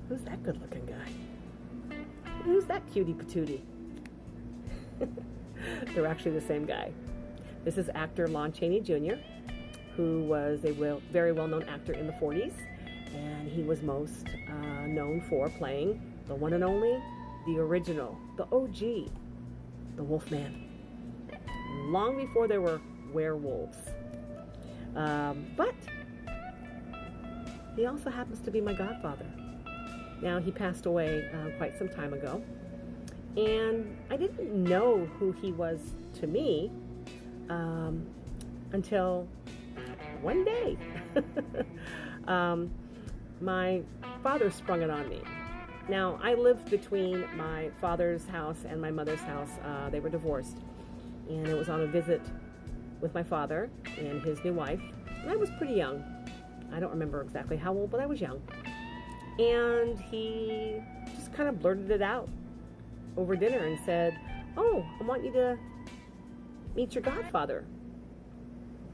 Who's that good-looking guy? Who's that cutie patootie? They're actually the same guy. This is actor Lon Chaney Jr., who was a very well-known actor in the 40s, and he was most known for playing the one and only, the original, the OG, the Wolfman, long before there were werewolves. But he also happens to be my godfather. Now, he passed away quite some time ago, and I didn't know who he was to me until one day. My father sprung it on me. Now, I lived between my father's house and my mother's house. They were divorced, and it was on a visit with my father and his new wife, and I was pretty young. I don't remember exactly how old, but I was young. And he just kind of blurted it out over dinner and said, "Oh, I want you to meet your godfather."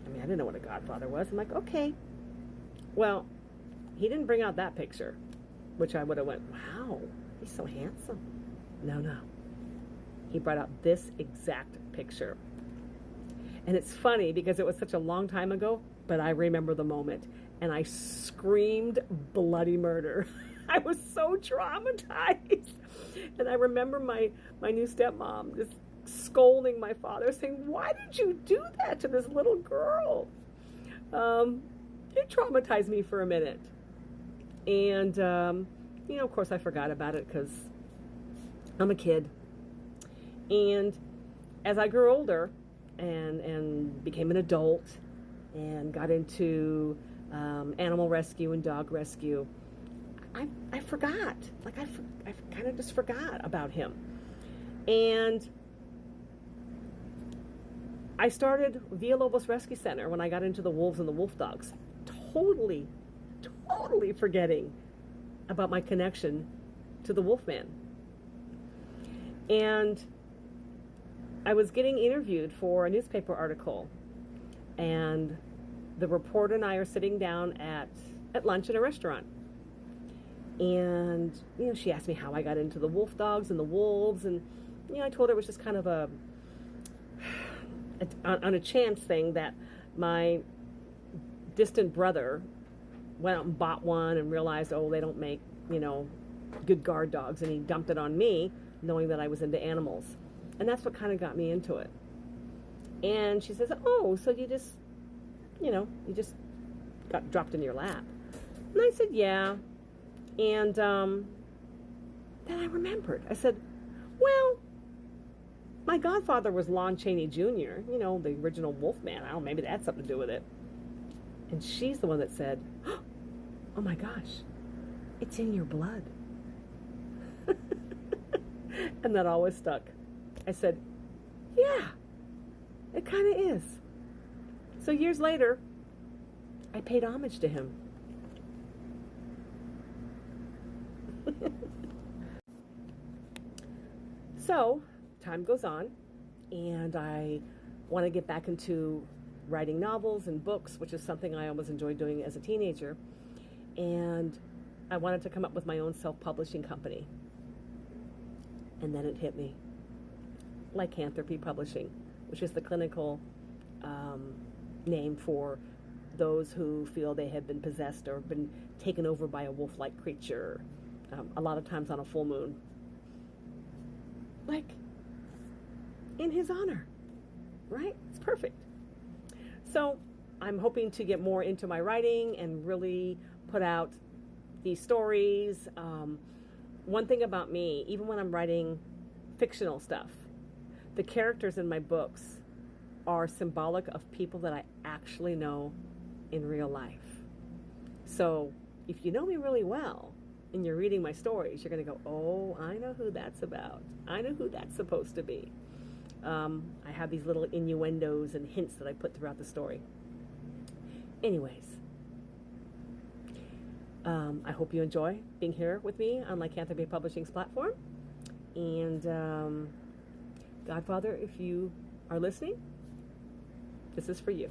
I mean, I didn't know what a godfather was. I'm like, okay. Well, he didn't bring out that picture, which I would have went, wow, he's so handsome. No. He brought out this exact picture. And it's funny because it was such a long time ago, but I remember the moment. And I screamed bloody murder. I was so traumatized. And I remember my new stepmom just scolding my father, saying, "Why did you do that to this little girl?" It traumatized me for a minute. And, of course I forgot about it because I'm a kid. And as I grew older and became an adult and got into animal rescue and dog rescue, I forgot. Like I kind of just forgot about him. And I started Villalobos Rescue Center when I got into the wolves and the wolf dogs, totally forgetting about my connection to the Wolfman. And I was getting interviewed for a newspaper article, and the reporter and I are sitting down at lunch in a restaurant. And, she asked me how I got into the wolf dogs and the wolves. And, I told her it was just kind of on a chance thing that my distant brother went out and bought one and realized, they don't make, good guard dogs. And he dumped it on me, knowing that I was into animals. And that's what kind of got me into it. And she says, "Oh, so you just got dropped in your lap." And I said, "Yeah." And then I remembered. I said, "Well, my godfather was Lon Chaney Jr., the original Wolfman. I don't know, maybe that had something to do with it." And she's the one that said, "Oh my gosh, it's in your blood." And that always stuck. I said, "Yeah, it kind of is." So years later, I paid homage to him. So, time goes on, and I want to get back into writing novels and books, which is something I always enjoyed doing as a teenager. And I wanted to come up with my own self-publishing company. And then it hit me. Lycanthropy Publishing, which is the clinical name for those who feel they have been possessed or been taken over by a wolf-like creature, a lot of times on a full moon. Like, in his honor, right? It's perfect. So I'm hoping to get more into my writing and really put out these stories. One thing about me, even when I'm writing fictional stuff, the characters in my books are symbolic of people that I actually know in real life. So if you know me really well and you're reading my stories, you're going to go, "Oh, I know who that's about. I know who that's supposed to be." I have these little innuendos and hints that I put throughout the story. Anyways, I hope you enjoy being here with me on Lycanthropy Publishing's platform. And Godfather, if you are listening, this is for you.